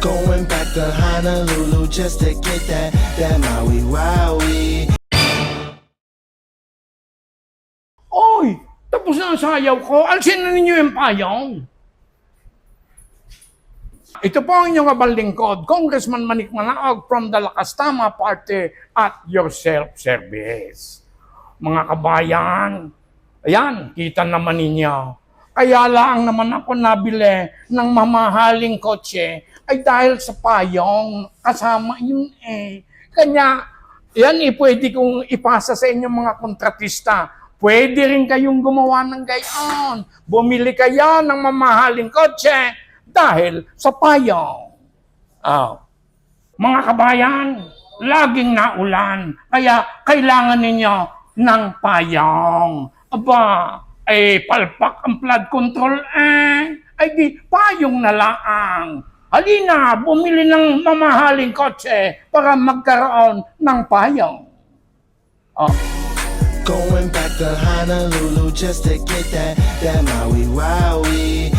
Going back to Honolulu just to get that Maui Wowie. Oy! Tapos na ang sayaw ko. Alsin na ninyo yung payong. Ito po ang inyong abal lingkod, Congressman Manik Manaog from the Lakas Tama Party at your self-service. Mga kabayan, ayan, kita naman ninyo. Kaya lang naman ako nabili ng mamahaling kotse ay dahil sa payong kasama yun eh. Kanya, yan pwede kong ipasa sa inyong mga kontratista. Pwede rin kayong gumawa ng gayon. Bumili kayo ng mamahaling kotse dahil sa payong. Mga kabayan, laging naulan, kaya kailangan ninyo ng payong. Aba, palpak ang flood control ay di payong na laang. Halina, bumili ng mamahaling kotse para magkaroon ng payong. Going back to Honolulu just to get that Maui Wowie.